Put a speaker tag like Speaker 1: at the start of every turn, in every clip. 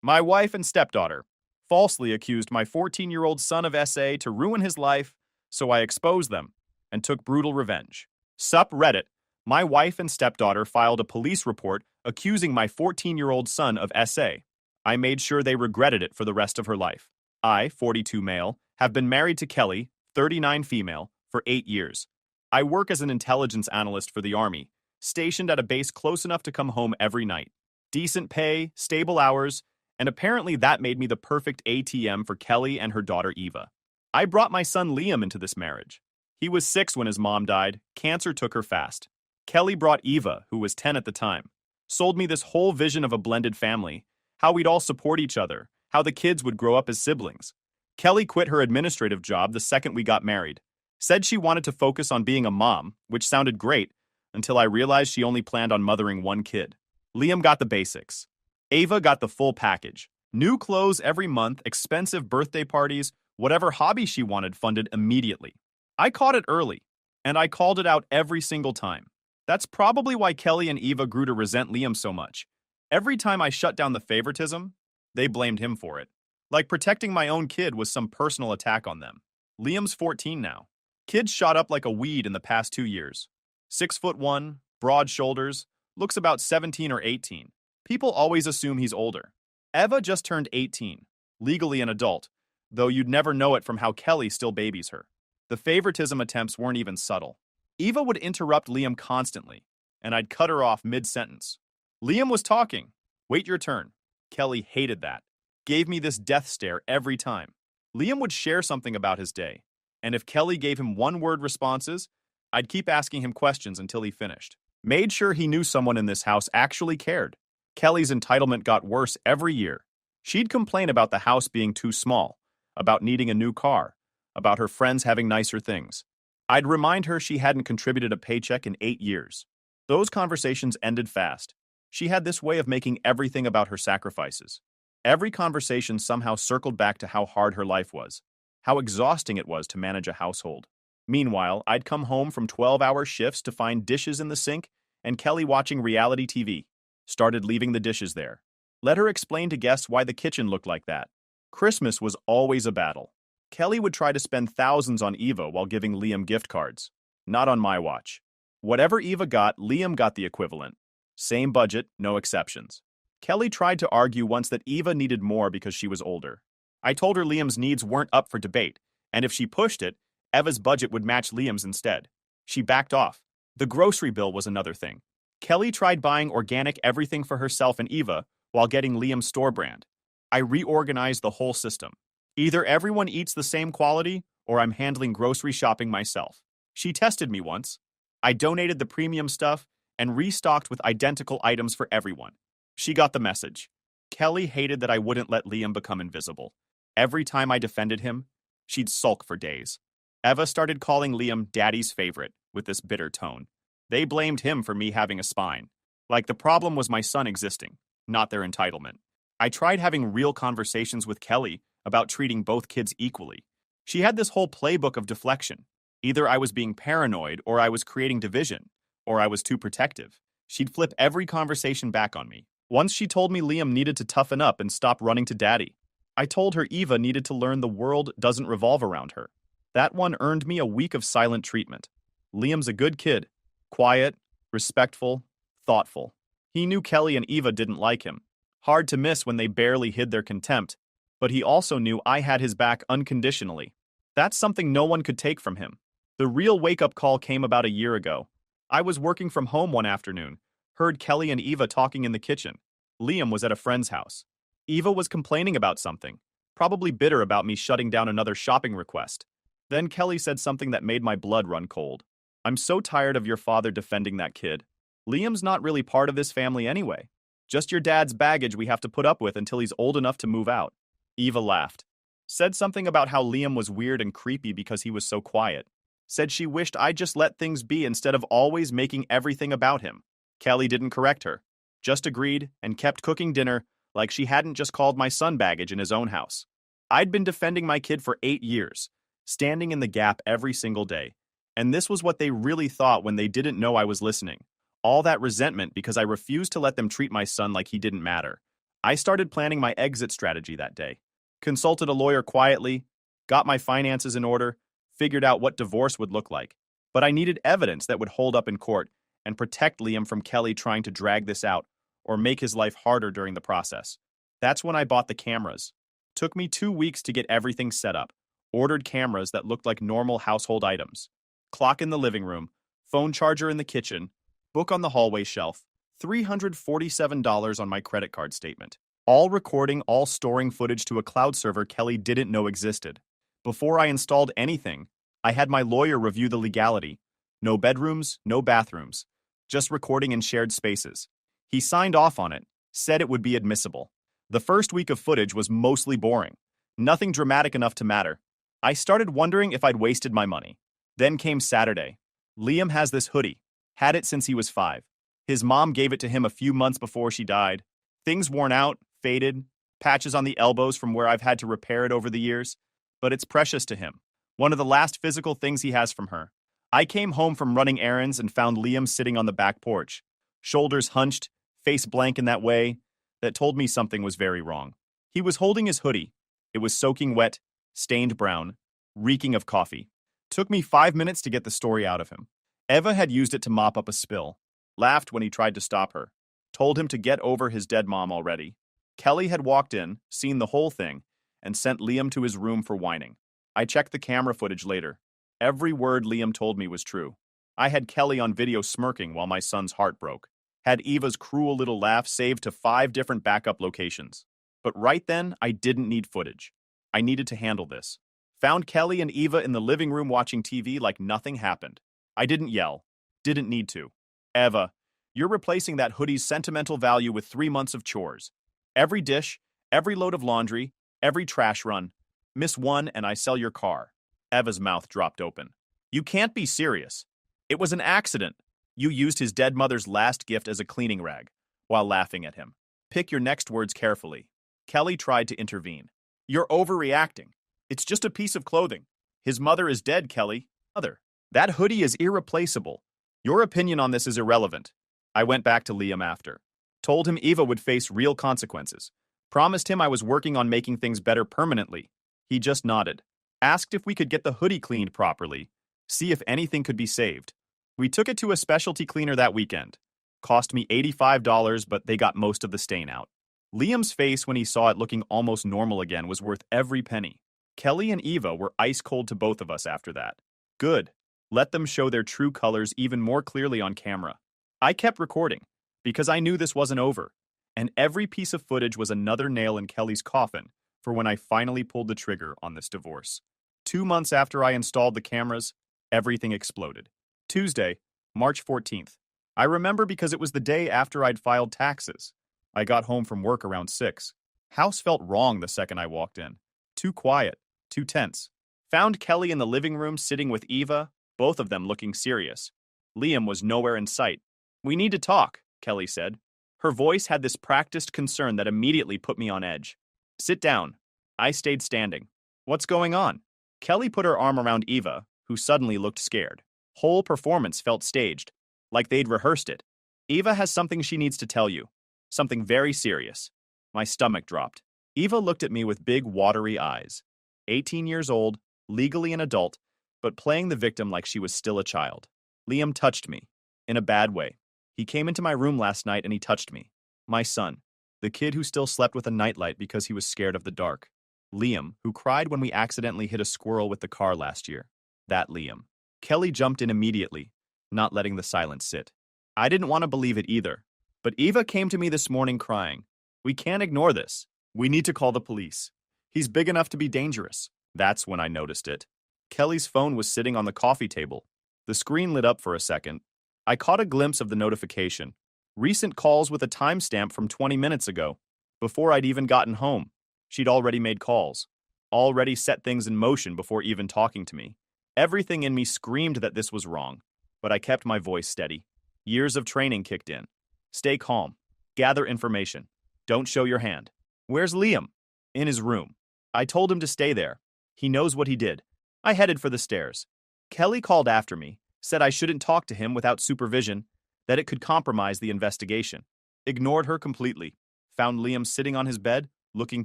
Speaker 1: My wife and stepdaughter falsely accused my 14-year-old son of SA to ruin his life, so I exposed them and took brutal revenge. Sup Reddit, my wife and stepdaughter filed a police report accusing my 14-year-old son of SA. I made sure they regretted it for the rest of her life. I, 42 male, have been married to Kelly, 39 female, for 8 years. I work as an intelligence analyst for the Army, stationed at a base close enough to come home every night. Decent pay, stable hours, and apparently that made me the perfect ATM for Kelly and her daughter Eva. I brought my son Liam into this marriage. He was 6 when his mom died. Cancer took her fast. Kelly brought Eva, who was 10 at the time. Sold me this whole vision of a blended family, how we'd all support each other, how the kids would grow up as siblings. Kelly quit her administrative job the second we got married. Said she wanted to focus on being a mom, which sounded great, until I realized she only planned on mothering one kid. Liam got the basics. Ava got the full package. New clothes every month, expensive birthday parties, whatever hobby she wanted funded immediately. I caught it early, and I called it out every single time. That's probably why Kelly and Eva grew to resent Liam so much. Every time I shut down the favoritism, they blamed him for it. Like protecting my own kid was some personal attack on them. Liam's 14 now. Kid shot up like a weed in the past 2 years. 6'1", broad shoulders, looks about 17 or 18. People always assume he's older. Eva just turned 18, legally an adult, though you'd never know it from how Kelly still babies her. The favoritism attempts weren't even subtle. Eva would interrupt Liam constantly, and I'd cut her off mid-sentence. Liam was talking. Wait your turn. Kelly hated that. Gave me this death stare every time. Liam would share something about his day, and if Kelly gave him one-word responses, I'd keep asking him questions until he finished. Made sure he knew someone in this house actually cared. Kelly's entitlement got worse every year. She'd complain about the house being too small, about needing a new car, about her friends having nicer things. I'd remind her she hadn't contributed a paycheck in 8 years. Those conversations ended fast. She had this way of making everything about her sacrifices. Every conversation somehow circled back to how hard her life was, how exhausting it was to manage a household. Meanwhile, I'd come home from 12-hour shifts to find dishes in the sink and Kelly watching reality TV. Started leaving the dishes there. Let her explain to guests why the kitchen looked like that. Christmas was always a battle. Kelly would try to spend thousands on Eva while giving Liam gift cards. Not on my watch. Whatever Eva got, Liam got the equivalent. Same budget, no exceptions. Kelly tried to argue once that Eva needed more because she was older. I told her Liam's needs weren't up for debate, and if she pushed it, Eva's budget would match Liam's instead. She backed off. The grocery bill was another thing. Kelly tried buying organic everything for herself and Eva while getting Liam's store brand. I reorganized the whole system. Either everyone eats the same quality, or I'm handling grocery shopping myself. She tested me once. I donated the premium stuff and restocked with identical items for everyone. She got the message. Kelly hated that I wouldn't let Liam become invisible. Every time I defended him, she'd sulk for days. Eva started calling Liam Daddy's favorite with this bitter tone. They blamed him for me having a spine. Like the problem was my son existing, not their entitlement. I tried having real conversations with Kelly about treating both kids equally. She had this whole playbook of deflection. Either I was being paranoid, or I was creating division, or I was too protective. She'd flip every conversation back on me. Once she told me Liam needed to toughen up and stop running to daddy. I told her Eva needed to learn the world doesn't revolve around her. That one earned me a week of silent treatment. Liam's a good kid. Quiet, respectful, thoughtful. He knew Kelly and Eva didn't like him. Hard to miss when they barely hid their contempt. But he also knew I had his back unconditionally. That's something no one could take from him. The real wake-up call came about a year ago. I was working from home one afternoon, heard Kelly and Eva talking in the kitchen. Liam was at a friend's house. Eva was complaining about something, probably bitter about me shutting down another shopping request. Then Kelly said something that made my blood run cold. I'm so tired of your father defending that kid. Liam's not really part of this family anyway. Just your dad's baggage we have to put up with until he's old enough to move out. Eva laughed. Said something about how Liam was weird and creepy because he was so quiet. Said she wished I'd just let things be instead of always making everything about him. Kelly didn't correct her. Just agreed and kept cooking dinner like she hadn't just called my son baggage in his own house. I'd been defending my kid for 8 years, standing in the gap every single day. And this was what they really thought when they didn't know I was listening. All that resentment because I refused to let them treat my son like he didn't matter. I started planning my exit strategy that day. Consulted a lawyer quietly, got my finances in order, figured out what divorce would look like. But I needed evidence that would hold up in court and protect Liam from Kelly trying to drag this out or make his life harder during the process. That's when I bought the cameras. Took me 2 weeks to get everything set up. Ordered cameras that looked like normal household items. Clock in the living room, phone charger in the kitchen, book on the hallway shelf, $347 on my credit card statement. All recording, all storing footage to a cloud server Kelly didn't know existed. Before I installed anything, I had my lawyer review the legality. No bedrooms, no bathrooms. Just recording in shared spaces. He signed off on it, said it would be admissible. The first week of footage was mostly boring. Nothing dramatic enough to matter. I started wondering if I'd wasted my money. Then came Saturday. Liam has this hoodie. Had it since he was 5. His mom gave it to him a few months before she died. Things worn out, faded, patches on the elbows from where I've had to repair it over the years. But it's precious to him. One of the last physical things he has from her. I came home from running errands and found Liam sitting on the back porch. Shoulders hunched, face blank in that way that told me something was very wrong. He was holding his hoodie. It was soaking wet, stained brown, reeking of coffee. Took me 5 minutes to get the story out of him. Eva had used it to mop up a spill. Laughed when he tried to stop her. Told him to get over his dead mom already. Kelly had walked in, seen the whole thing, and sent Liam to his room for whining. I checked the camera footage later. Every word Liam told me was true. I had Kelly on video smirking while my son's heart broke. Had Eva's cruel little laugh saved to 5 different backup locations. But right then, I didn't need footage. I needed to handle this. Found Kelly and Eva in the living room watching TV like nothing happened. I didn't yell. Didn't need to. Eva, you're replacing that hoodie's sentimental value with 3 months of chores. Every dish, every load of laundry, every trash run. Miss one and I sell your car. Eva's mouth dropped open. You can't be serious. It was an accident. You used his dead mother's last gift as a cleaning rag, while laughing at him. Pick your next words carefully. Kelly tried to intervene. You're overreacting. It's just a piece of clothing. His mother is dead, Kelly. Mother. That hoodie is irreplaceable. Your opinion on this is irrelevant. I went back to Liam after. Told him Eva would face real consequences. Promised him I was working on making things better permanently. He just nodded. Asked if we could get the hoodie cleaned properly. See if anything could be saved. We took it to a specialty cleaner that weekend. Cost me $85, but they got most of the stain out. Liam's face when he saw it looking almost normal again was worth every penny. Kelly and Eva were ice cold to both of us after that. Good. Let them show their true colors even more clearly on camera. I kept recording, because I knew this wasn't over, and every piece of footage was another nail in Kelly's coffin for when I finally pulled the trigger on this divorce. 2 months after I installed the cameras, everything exploded. Tuesday, March 14th. I remember because it was the day after I'd filed taxes. I got home from work around 6. House felt wrong the second I walked in. Too quiet, too tense. Found Kelly in the living room sitting with Eva, both of them looking serious. Liam was nowhere in sight. We need to talk, Kelly said. Her voice had this practiced concern that immediately put me on edge. Sit down. I stayed standing. What's going on? Kelly put her arm around Eva, who suddenly looked scared. Whole performance felt staged, like they'd rehearsed it. Eva has something she needs to tell you. Something very serious. My stomach dropped. Eva looked at me with big, watery eyes. 18 years old, legally an adult, but playing the victim like she was still a child. Liam touched me. In a bad way. He came into my room last night and he touched me. My son. The kid who still slept with a nightlight because he was scared of the dark. Liam, who cried when we accidentally hit a squirrel with the car last year. That Liam. Kelly jumped in immediately, not letting the silence sit. I didn't want to believe it either. But Eva came to me this morning crying. We can't ignore this. We need to call the police. He's big enough to be dangerous. That's when I noticed it. Kelly's phone was sitting on the coffee table. The screen lit up for a second. I caught a glimpse of the notification. Recent calls with a timestamp from 20 minutes ago. Before I'd even gotten home. She'd already made calls. Already set things in motion before even talking to me. Everything in me screamed that this was wrong. But I kept my voice steady. Years of training kicked in. Stay calm. Gather information. Don't show your hand. Where's Liam? In his room. I told him to stay there. He knows what he did. I headed for the stairs. Kelly called after me, said I shouldn't talk to him without supervision, that it could compromise the investigation. Ignored her completely. Found Liam sitting on his bed, looking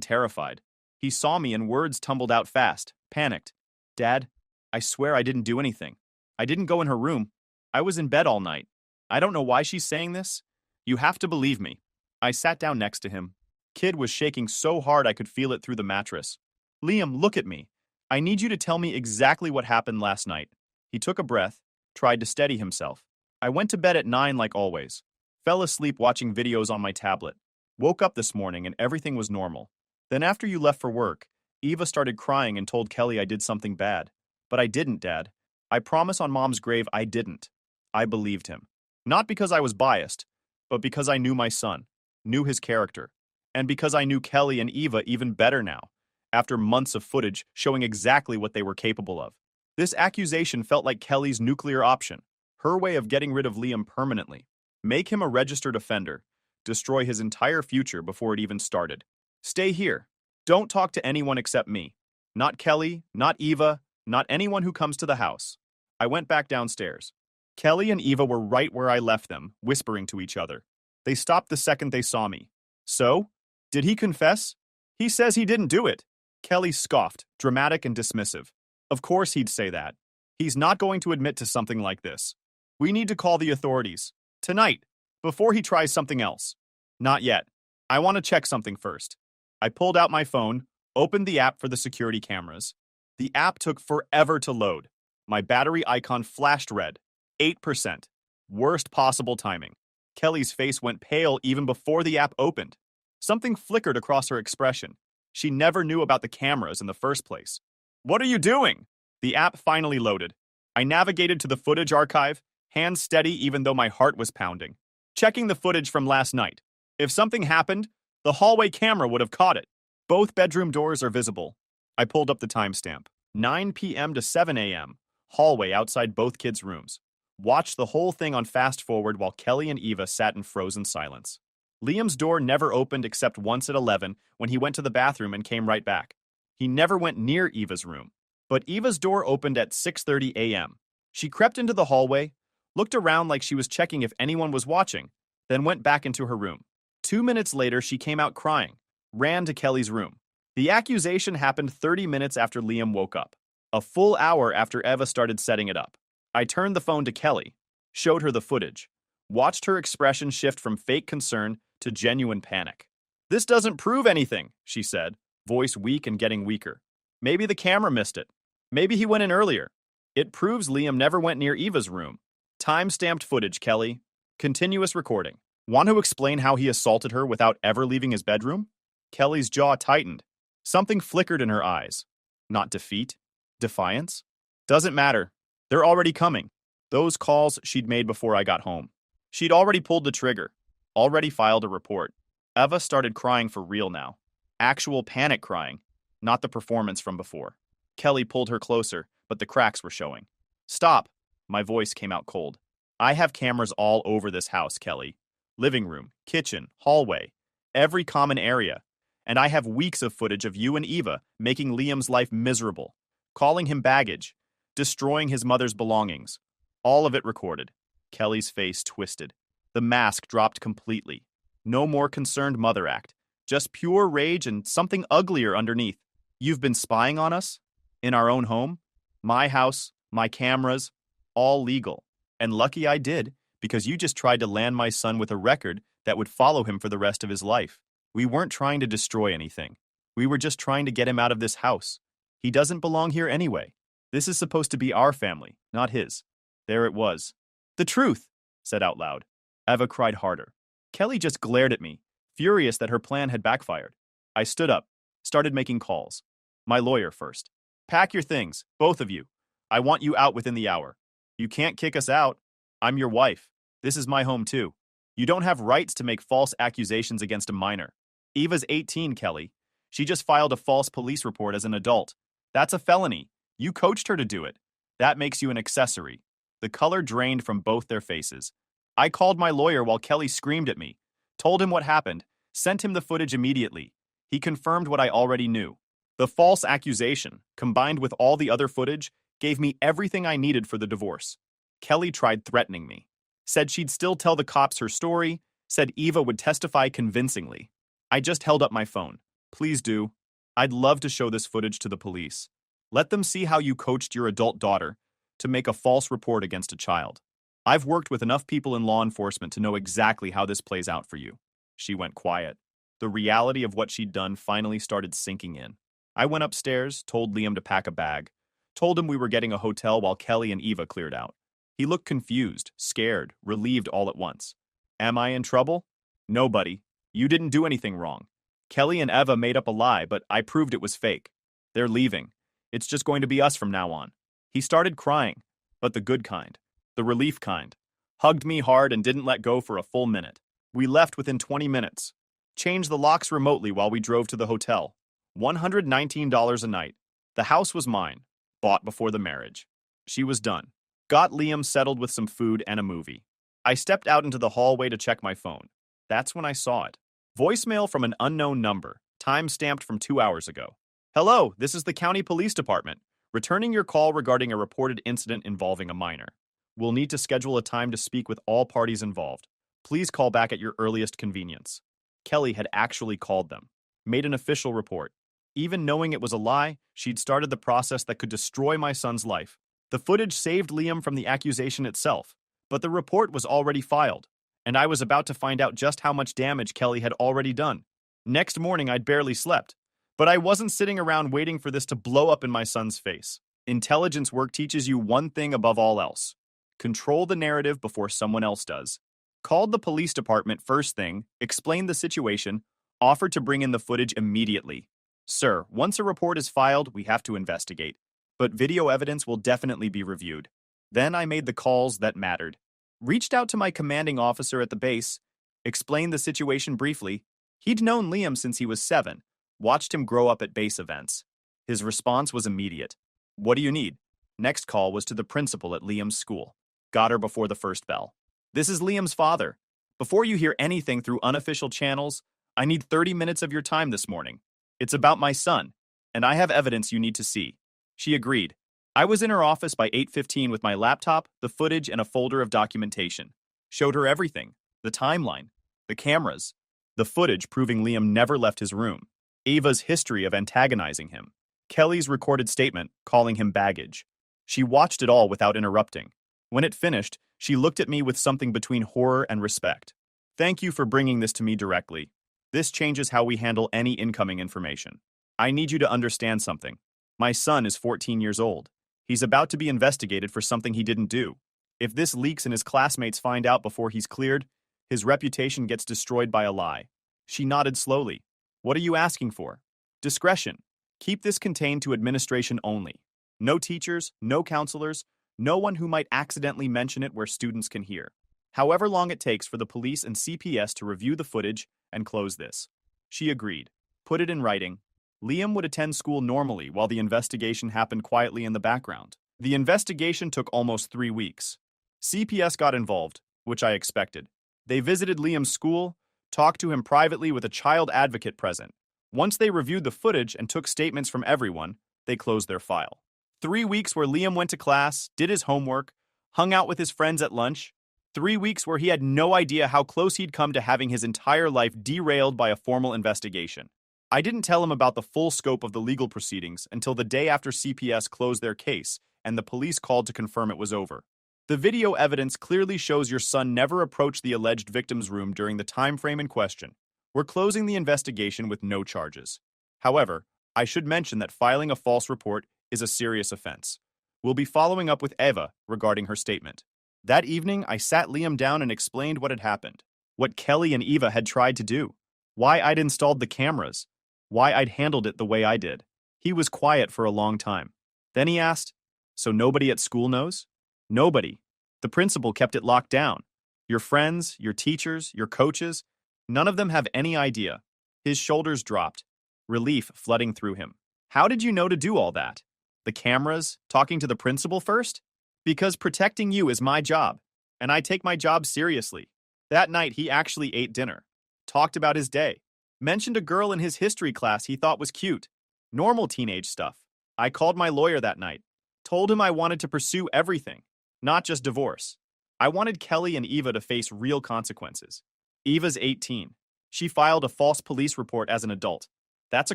Speaker 1: terrified. He saw me and words tumbled out fast, panicked. Dad, I swear I didn't do anything. I didn't go in her room. I was in bed all night. I don't know why she's saying this. You have to believe me. I sat down next to him. Kid was shaking so hard I could feel it through the mattress. Liam, look at me. I need you to tell me exactly what happened last night. He took a breath, tried to steady himself. I went to bed at 9 like always. Fell asleep watching videos on my tablet. Woke up this morning and everything was normal. Then after you left for work, Eva started crying and told Kelly I did something bad. But I didn't, Dad. I promise on Mom's grave I didn't. I believed him. Not because I was biased, but because I knew my son, knew his character, and because I knew Kelly and Eva even better now, after months of footage showing exactly what they were capable of. This accusation felt like Kelly's nuclear option, her way of getting rid of Liam permanently. Make him a registered offender, destroy his entire future before it even started. Stay here. Don't talk to anyone except me. Not Kelly, not Eva, not anyone who comes to the house. I went back downstairs. Kelly and Eva were right where I left them, whispering to each other. They stopped the second they saw me. So? Did he confess? He says he didn't do it. Kelly scoffed, dramatic and dismissive. Of course he'd say that. He's not going to admit to something like this. We need to call the authorities. Tonight, before he tries something else. Not yet. I want to check something first. I pulled out my phone, opened the app for the security cameras. The app took forever to load. My battery icon flashed red. 8%. Worst possible timing. Kelly's face went pale even before the app opened. Something flickered across her expression. She never knew about the cameras in the first place. What are you doing? The app finally loaded. I navigated to the footage archive, hands steady even though my heart was pounding. Checking the footage from last night. If something happened, the hallway camera would have caught it. Both bedroom doors are visible. I pulled up the timestamp. 9 p.m. to 7 a.m. Hallway outside both kids' rooms. Watched the whole thing on fast forward while Kelly and Eva sat in frozen silence. Liam's door never opened except once at 11 when he went to the bathroom and came right back. He never went near Eva's room. But Eva's door opened at 6:30 a.m. She crept into the hallway, looked around like she was checking if anyone was watching, then went back into her room. 2 minutes later, she came out crying, ran to Kelly's room. The accusation happened 30 minutes after Liam woke up, a full hour after Eva started setting it up. I turned the phone to Kelly, showed her the footage, watched her expression shift from fake concern to genuine panic. This doesn't prove anything, she said, voice weak and getting weaker. Maybe the camera missed it. Maybe he went in earlier. It proves Liam never went near Eva's room. Time-stamped footage, Kelly. Continuous recording. Want to explain how he assaulted her without ever leaving his bedroom? Kelly's jaw tightened. Something flickered in her eyes. Not defeat? Defiance? Doesn't matter. They're already coming. Those calls she'd made before I got home. She'd already pulled the trigger. Already filed a report. Eva started crying for real now. Actual panic crying. Not the performance from before. Kelly pulled her closer, but the cracks were showing. Stop. My voice came out cold. I have cameras all over this house, Kelly. Living room, kitchen, hallway, every common area. And I have weeks of footage of you and Eva making Liam's life miserable, calling him baggage, destroying his mother's belongings. All of it recorded. Kelly's face twisted. The mask dropped completely. No more concerned mother act. Just pure rage and something uglier underneath. You've been spying on us? In our own home? My house, my cameras, all legal. And lucky I did, because you just tried to land my son with a record that would follow him for the rest of his life. We weren't trying to destroy anything. We were just trying to get him out of this house. He doesn't belong here anyway. This is supposed to be our family, not his. There it was. The truth, said out loud. Eva cried harder. Kelly just glared at me, furious that her plan had backfired. I stood up, started making calls. My lawyer first. Pack your things, both of you. I want you out within the hour. You can't kick us out. I'm your wife. This is my home too. You don't have rights to make false accusations against a minor. Eva's 18, Kelly. She just filed a false police report as an adult. That's a felony. You coached her to do it. That makes you an accessory. The color drained from both their faces. I called my lawyer while Kelly screamed at me, told him what happened, sent him the footage immediately. He confirmed what I already knew. The false accusation, combined with all the other footage, gave me everything I needed for the divorce. Kelly tried threatening me. Said she'd still tell the cops her story, said Eva would testify convincingly. I just held up my phone. Please do. I'd love to show this footage to the police. Let them see how you coached your adult daughter to make a false report against a child. I've worked with enough people in law enforcement to know exactly how this plays out for you. She went quiet. The reality of what she'd done finally started sinking in. I went upstairs, told Liam to pack a bag, told him we were getting a hotel while Kelly and Eva cleared out. He looked confused, scared, relieved all at once. Am I in trouble? No, buddy. You didn't do anything wrong. Kelly and Eva made up a lie, but I proved it was fake. They're leaving. It's just going to be us from now on. He started crying, but the good kind, the relief kind. Hugged me hard and didn't let go for a full minute. We left within 20 minutes. Changed the locks remotely while we drove to the hotel. $119 a night. The house was mine, bought before the marriage. She was done. Got Liam settled with some food and a movie. I stepped out into the hallway to check my phone. That's when I saw it. Voicemail from an unknown number, time-stamped from 2 hours ago. Hello, this is the County Police Department. Returning your call regarding a reported incident involving a minor. We'll need to schedule a time to speak with all parties involved. Please call back at your earliest convenience. Kelly had actually called them, made an official report. Even knowing it was a lie, she'd started the process that could destroy my son's life. The footage saved Liam from the accusation itself, but the report was already filed, and I was about to find out just how much damage Kelly had already done. Next morning, I'd barely slept, but I wasn't sitting around waiting for this to blow up in my son's face. Intelligence work teaches you one thing above all else. Control the narrative before someone else does. Called the police department first thing, explained the situation, offered to bring in the footage immediately. Sir, once a report is filed, we have to investigate, but video evidence will definitely be reviewed. Then I made the calls that mattered. Reached out to my commanding officer at the base, explained the situation briefly. He'd known Liam since he was 7, watched him grow up at base events. His response was immediate. What do you need? Next call was to the principal at Liam's school. Got her before the first bell. This is Liam's father. Before you hear anything through unofficial channels, I need 30 minutes of your time this morning. It's about my son, and I have evidence you need to see. She agreed. I was in her office by 8:15 with my laptop, the footage, and a folder of documentation. Showed her everything. The timeline. The cameras. The footage proving Liam never left his room. Ava's history of antagonizing him. Kelly's recorded statement calling him baggage. She watched it all without interrupting. When it finished, she looked at me with something between horror and respect. Thank you for bringing this to me directly. This changes how we handle any incoming information. I need you to understand something. My son is 14 years old. He's about to be investigated for something he didn't do. If this leaks and his classmates find out before he's cleared, his reputation gets destroyed by a lie. She nodded slowly. What are you asking for? Discretion. Keep this contained to administration only. No teachers, no counselors, no one who might accidentally mention it where students can hear. However long it takes for the police and CPS to review the footage and close this. She agreed. Put it in writing. Liam would attend school normally while the investigation happened quietly in the background. The investigation took almost 3 weeks. CPS got involved, which I expected. They visited Liam's school, talked to him privately with a child advocate present. Once they reviewed the footage and took statements from everyone, they closed their file. 3 weeks where Liam went to class, did his homework, hung out with his friends at lunch. 3 weeks where he had no idea how close he'd come to having his entire life derailed by a formal investigation. I didn't tell him about the full scope of the legal proceedings until the day after CPS closed their case and the police called to confirm it was over. The video evidence clearly shows your son never approached the alleged victim's room during the time frame in question. We're closing the investigation with no charges. However, I should mention that filing a false report is a serious offense. We'll be following up with Eva regarding her statement. That evening, I sat Liam down and explained what had happened, what Kelly and Eva had tried to do, why I'd installed the cameras, why I'd handled it the way I did. He was quiet for a long time. Then he asked, "So nobody at school knows?" "Nobody. The principal kept it locked down. Your friends, your teachers, your coaches, none of them have any idea." His shoulders dropped, relief flooding through him. "How did you know to do all that? The cameras, talking to the principal first?" "Because protecting you is my job, and I take my job seriously." That night, he actually ate dinner, talked about his day, mentioned a girl in his history class he thought was cute. Normal teenage stuff. I called my lawyer that night, told him I wanted to pursue everything, not just divorce. I wanted Kelly and Eva to face real consequences. Eva's 18. She filed a false police report as an adult. That's a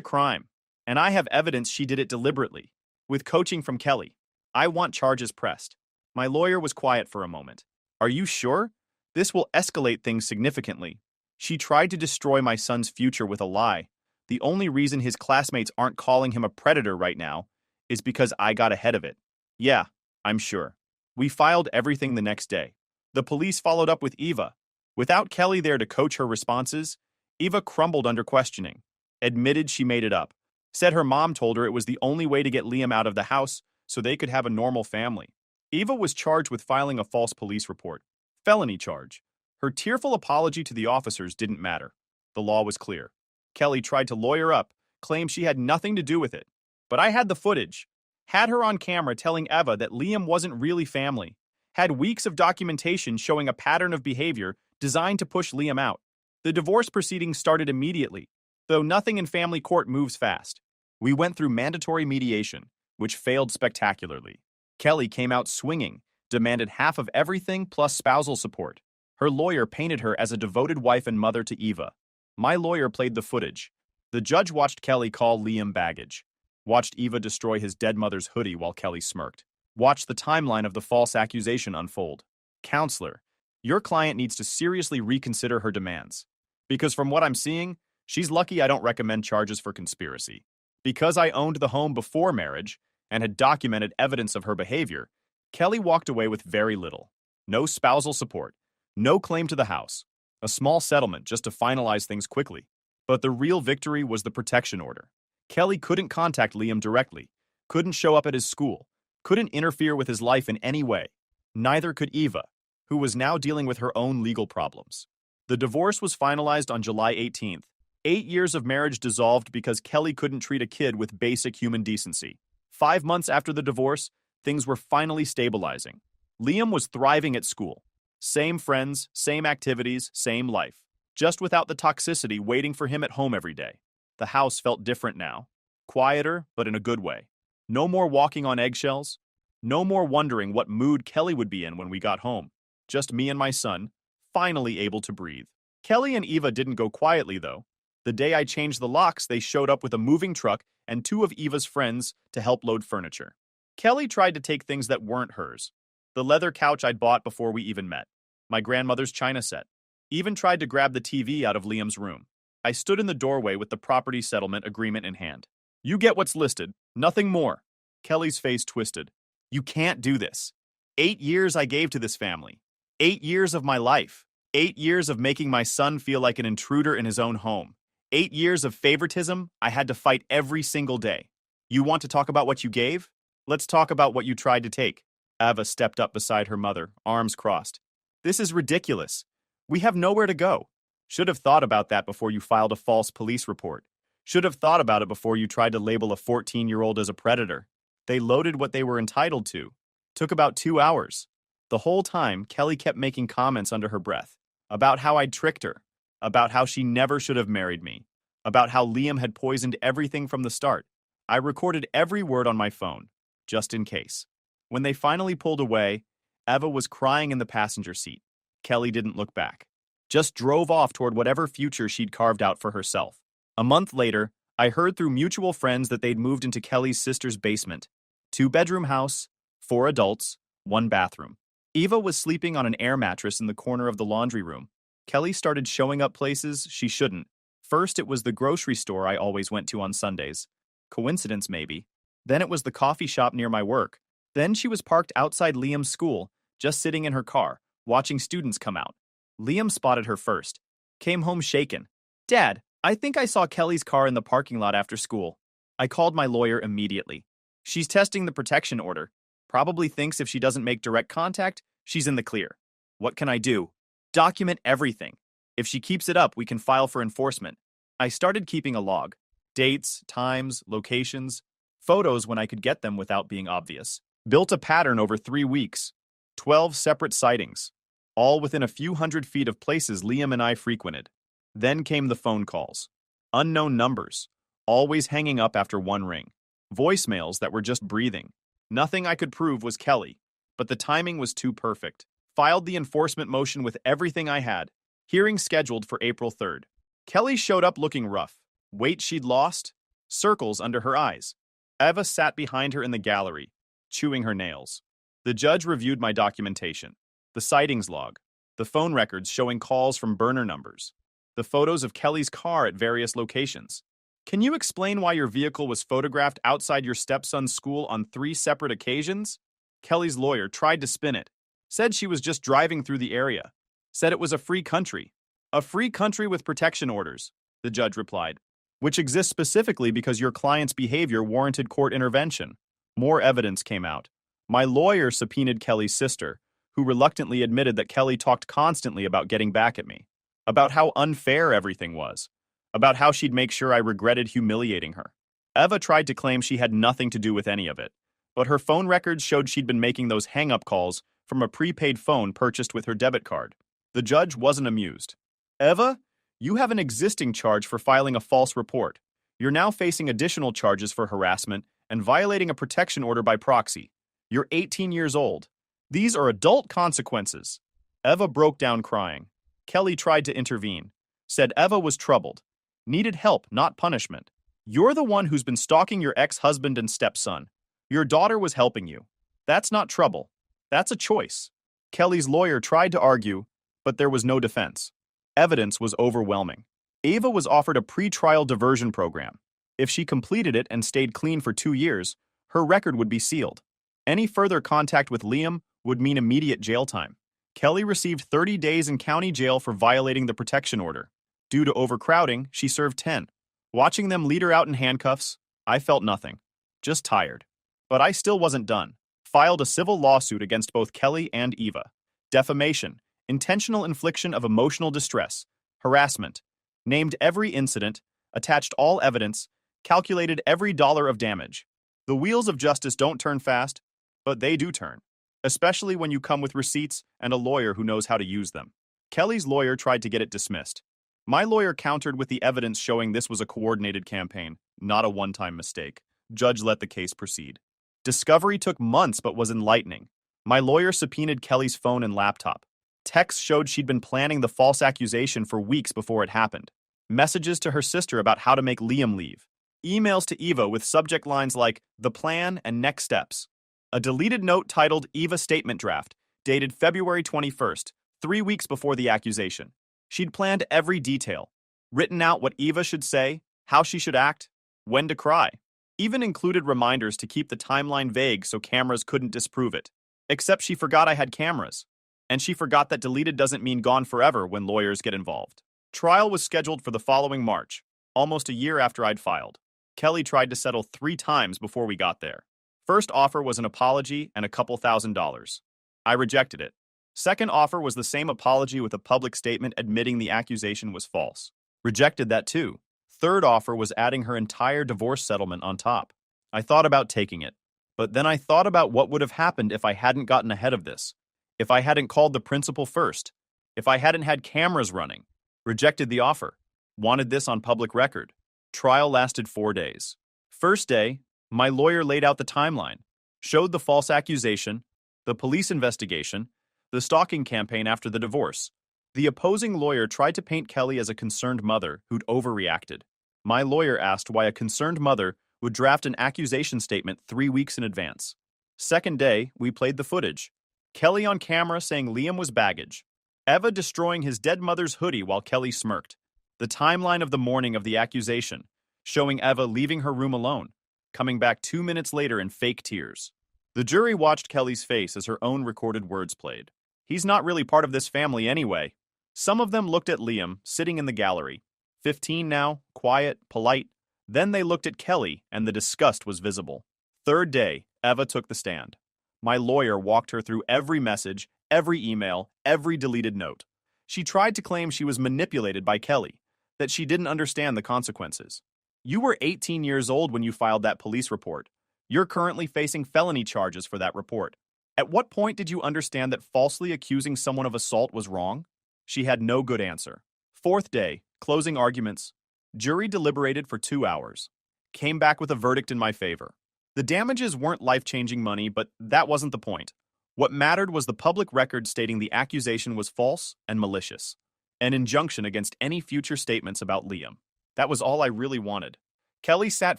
Speaker 1: crime. And I have evidence she did it deliberately. With coaching from Kelly, I want charges pressed. My lawyer was quiet for a moment. Are you sure? This will escalate things significantly. She tried to destroy my son's future with a lie. The only reason his classmates aren't calling him a predator right now is because I got ahead of it. Yeah, I'm sure. We filed everything the next day. The police followed up with Eva. Without Kelly there to coach her responses, Eva crumbled under questioning, admitted she made it up, said her mom told her it was the only way to get Liam out of the house so they could have a normal family. Eva was charged with filing a false police report, felony charge. Her tearful apology to the officers didn't matter. The law was clear. Kelly tried to lawyer up, claimed she had nothing to do with it. But I had the footage, had her on camera telling Eva that Liam wasn't really family, had weeks of documentation showing a pattern of behavior designed to push Liam out. The divorce proceedings started immediately, though nothing in family court moves fast. We went through mandatory mediation, which failed spectacularly. Kelly came out swinging, demanded half of everything plus spousal support. Her lawyer painted her as a devoted wife and mother to Eva. My lawyer played the footage. The judge watched Kelly call Liam baggage, watched Eva destroy his dead mother's hoodie while Kelly smirked, watched the timeline of the false accusation unfold. Counselor, your client needs to seriously reconsider her demands. Because from what I'm seeing, she's lucky I don't recommend charges for conspiracy. Because I owned the home before marriage and had documented evidence of her behavior, Kelly walked away with very little. No spousal support, no claim to the house, a small settlement just to finalize things quickly. But the real victory was the protection order. Kelly couldn't contact Liam directly, couldn't show up at his school, couldn't interfere with his life in any way. Neither could Eva, who was now dealing with her own legal problems. The divorce was finalized on July 18th. 8 years of marriage dissolved because Kelly couldn't treat a kid with basic human decency. 5 months after the divorce, things were finally stabilizing. Liam was thriving at school. Same friends, same activities, same life. Just without the toxicity waiting for him at home every day. The house felt different now. Quieter, but in a good way. No more walking on eggshells. No more wondering what mood Kelly would be in when we got home. Just me and my son, finally able to breathe. Kelly and Eva didn't go quietly, though. The day I changed the locks, they showed up with a moving truck and 2 of Eva's friends to help load furniture. Kelly tried to take things that weren't hers. The leather couch I'd bought before we even met. My grandmother's china set. Even tried to grab the TV out of Liam's room. I stood in the doorway with the property settlement agreement in hand. You get what's listed, nothing more. Kelly's face twisted. You can't do this. 8 years I gave to this family. 8 years of my life. 8 years of making my son feel like an intruder in his own home. 8 years of favoritism I had to fight every single day. You want to talk about what you gave? Let's talk about what you tried to take. Ava stepped up beside her mother, arms crossed. This is ridiculous. We have nowhere to go. Should have thought about that before you filed a false police report. Should have thought about it before you tried to label a 14-year-old as a predator. They loaded what they were entitled to. Took about 2 hours. The whole time, Kelly kept making comments under her breath. About how I'd tricked her. About how she never should have married me. About how Liam had poisoned everything from the start. I recorded every word on my phone, just in case. When they finally pulled away, Eva was crying in the passenger seat. Kelly didn't look back. Just drove off toward whatever future she'd carved out for herself. A month later, I heard through mutual friends that they'd moved into Kelly's sister's basement. 2-bedroom house, 4 adults, 1 bathroom. Eva was sleeping on an air mattress in the corner of the laundry room. Kelly started showing up places she shouldn't. First, it was the grocery store I always went to on Sundays. Coincidence, maybe. Then it was the coffee shop near my work. Then she was parked outside Liam's school, just sitting in her car, watching students come out. Liam spotted her first. Came home shaken. Dad, I think I saw Kelly's car in the parking lot after school. I called my lawyer immediately. She's testing the protection order. Probably thinks if she doesn't make direct contact, she's in the clear. What can I do? Document everything. If she keeps it up, we can file for enforcement. I started keeping a log. Dates, times, locations, photos when I could get them without being obvious. Built a pattern over 3 weeks. 12 separate sightings. All within a few hundred feet of places Liam and I frequented. Then came the phone calls. Unknown numbers. Always hanging up after 1 ring. Voicemails that were just breathing. Nothing I could prove was Kelly, but the timing was too perfect. Filed the enforcement motion with everything I had. Hearing scheduled for April 3rd. Kelly showed up looking rough. Weight she'd lost, circles under her eyes. Eva sat behind her in the gallery, chewing her nails. The judge reviewed my documentation, the sightings log, the phone records showing calls from burner numbers, the photos of Kelly's car at various locations. Can you explain why your vehicle was photographed outside your stepson's school on 3 separate occasions? Kelly's lawyer tried to spin it, said she was just driving through the area, said it was a free country. A free country with protection orders, the judge replied, which exists specifically because your client's behavior warranted court intervention. More evidence came out. My lawyer subpoenaed Kelly's sister, who reluctantly admitted that Kelly talked constantly about getting back at me, about how unfair everything was, about how she'd make sure I regretted humiliating her. Eva tried to claim she had nothing to do with any of it, but her phone records showed she'd been making those hang-up calls from a prepaid phone purchased with her debit card. The judge wasn't amused. Eva, you have an existing charge for filing a false report. You're now facing additional charges for harassment and violating a protection order by proxy. You're 18 years old. These are adult consequences. Eva broke down crying. Kelly tried to intervene, said Eva was troubled, needed help, not punishment. You're the one who's been stalking your ex-husband and stepson. Your daughter was helping you. That's not trouble. That's a choice. Kelly's lawyer tried to argue, but there was no defense. Evidence was overwhelming. Eva was offered a pre-trial diversion program. If she completed it and stayed clean for 2 years, her record would be sealed. Any further contact with Liam would mean immediate jail time. Kelly received 30 days in county jail for violating the protection order. Due to overcrowding, she served 10. Watching them lead her out in handcuffs, I felt nothing. Just tired. But I still wasn't done. Filed a civil lawsuit against both Kelly and Eva. Defamation, intentional infliction of emotional distress, harassment. Named every incident, attached all evidence, calculated every dollar of damage. The wheels of justice don't turn fast, but they do turn. Especially when you come with receipts and a lawyer who knows how to use them. Kelly's lawyer tried to get it dismissed. My lawyer countered with the evidence showing this was a coordinated campaign, not a one-time mistake. Judge let the case proceed. Discovery took months but was enlightening. My lawyer subpoenaed Kelly's phone and laptop. Texts showed she'd been planning the false accusation for weeks before it happened. Messages to her sister about how to make Liam leave. Emails to Eva with subject lines like, the plan and next steps. A deleted note titled Eva Statement Draft, dated February 21st, 3 weeks before the accusation. She'd planned every detail. Written out what Eva should say, how she should act, when to cry. Even included reminders to keep the timeline vague so cameras couldn't disprove it. Except she forgot I had cameras. And she forgot that deleted doesn't mean gone forever when lawyers get involved. Trial was scheduled for the following March, almost a year after I'd filed. Kelly tried to settle 3 times before we got there. First offer was an apology and a couple $1,000s. I rejected it. Second offer was the same apology with a public statement admitting the accusation was false. Rejected that too. Third offer was adding her entire divorce settlement on top. I thought about taking it. But then I thought about what would have happened if I hadn't gotten ahead of this. If I hadn't called the principal first. If I hadn't had cameras running. Rejected the offer. Wanted this on public record. Trial lasted 4 days. First day, my lawyer laid out the timeline, showed the false accusation, the police investigation, the stalking campaign after the divorce. The opposing lawyer tried to paint Kelly as a concerned mother who'd overreacted. My lawyer asked why a concerned mother would draft an accusation statement 3 weeks in advance. Second day, we played the footage. Kelly on camera saying Liam was baggage. Eva destroying his dead mother's hoodie while Kelly smirked. The timeline of the morning of the accusation, showing Eva leaving her room alone, coming back 2 minutes later in fake tears. The jury watched Kelly's face as her own recorded words played. He's not really part of this family anyway. Some of them looked at Liam, sitting in the gallery. 15 now, quiet, polite. Then they looked at Kelly, and the disgust was visible. Third day, Eva took the stand. My lawyer walked her through every message, every email, every deleted note. She tried to claim she was manipulated by Kelly, that she didn't understand the consequences. You were 18 years old when you filed that police report. You're currently facing felony charges for that report. At what point did you understand that falsely accusing someone of assault was wrong? She had no good answer. Fourth day, closing arguments. Jury deliberated for 2 hours. Came back with a verdict in my favor. The damages weren't life-changing money, but that wasn't the point. What mattered was the public record stating the accusation was false and malicious. an injunction against any future statements about Liam. That was all I really wanted. Kelly sat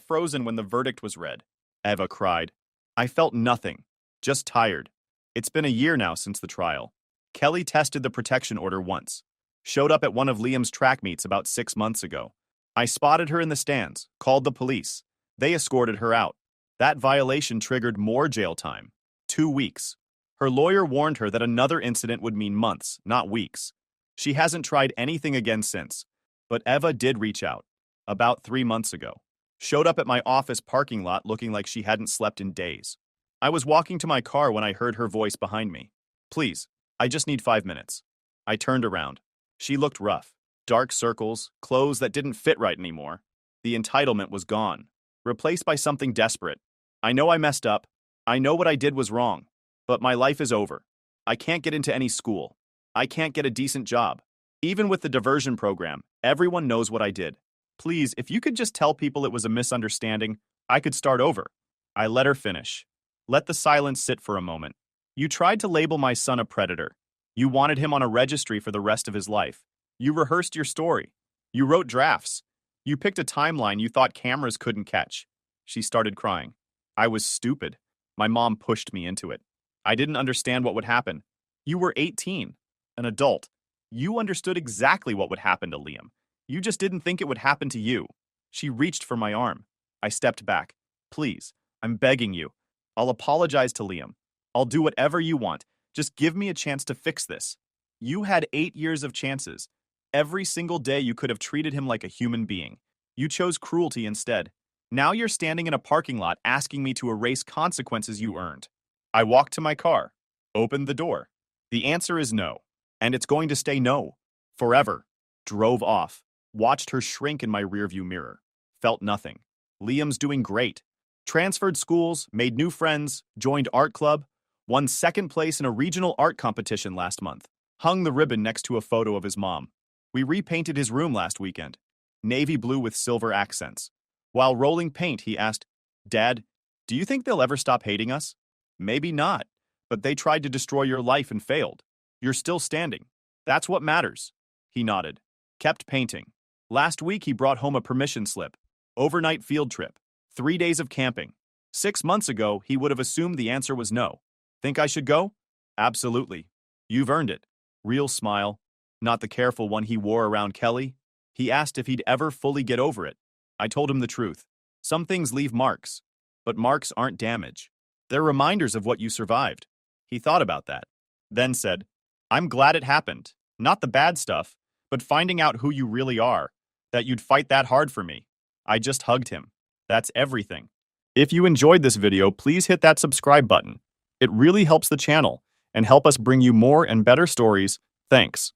Speaker 1: frozen when the verdict was read. Eva cried. I felt nothing, just tired. It's been a year now since the trial. Kelly tested the protection order once. Showed up at one of Liam's track meets about 6 months ago. I spotted her in the stands, called the police. They escorted her out. That violation triggered more jail time. 2 weeks. Her lawyer warned her that another incident would mean months, not weeks. She hasn't tried anything again since. But Eva did reach out. About 3 months ago. Showed up at my office parking lot looking like she hadn't slept in days. I was walking to my car when I heard her voice behind me. Please, I just need 5 minutes. I turned around. She looked rough. Dark circles, clothes that didn't fit right anymore. The entitlement was gone. Replaced by something desperate. I know I messed up. I know what I did was wrong. But my life is over. I can't get into any school. I can't get a decent job. Even with the diversion program, everyone knows what I did. Please, if you could just tell people it was a misunderstanding, I could start over. I let her finish. Let the silence sit for a moment. You tried to label my son a predator. You wanted him on a registry for the rest of his life. You rehearsed your story. You wrote drafts. You picked a timeline you thought cameras couldn't catch. She started crying. I was stupid. My mom pushed me into it. I didn't understand what would happen. You were 18, an adult. You understood exactly what would happen to Liam. You just didn't think it would happen to you. She reached for my arm. I stepped back. Please, I'm begging you. I'll apologize to Liam. I'll do whatever you want. Just give me a chance to fix this. You had 8 years of chances. Every single day you could have treated him like a human being. You chose cruelty instead. Now you're standing in a parking lot asking me to erase consequences you earned. I walked to my car. Opened the door. The answer is no. And it's going to stay no. Forever. Drove off. Watched her shrink in my rearview mirror. Felt nothing. Liam's doing great. Transferred schools, made new friends, joined art club, won second place in a regional art competition last month. Hung the ribbon next to a photo of his mom. We repainted his room last weekend. Navy blue with silver accents. While rolling paint, he asked, Dad, do you think they'll ever stop hating us? Maybe not, but they tried to destroy your life and failed. You're still standing. That's what matters. He nodded. Kept painting. Last week he brought home a permission slip. Overnight field trip. 3 days of camping. 6 months ago, he would have assumed the answer was no. Think I should go? Absolutely. You've earned it. Real smile. Not the careful one he wore around Kelly. He asked if he'd ever fully get over it. I told him the truth. Some things leave marks. But marks aren't damage. They're reminders of what you survived. He thought about that. Then said, I'm glad it happened. Not the bad stuff, but finding out who you really are. That you'd fight that hard for me. I just hugged him. That's everything. If you enjoyed this video, please hit that subscribe button. It really helps the channel and help us bring you more and better stories. Thanks.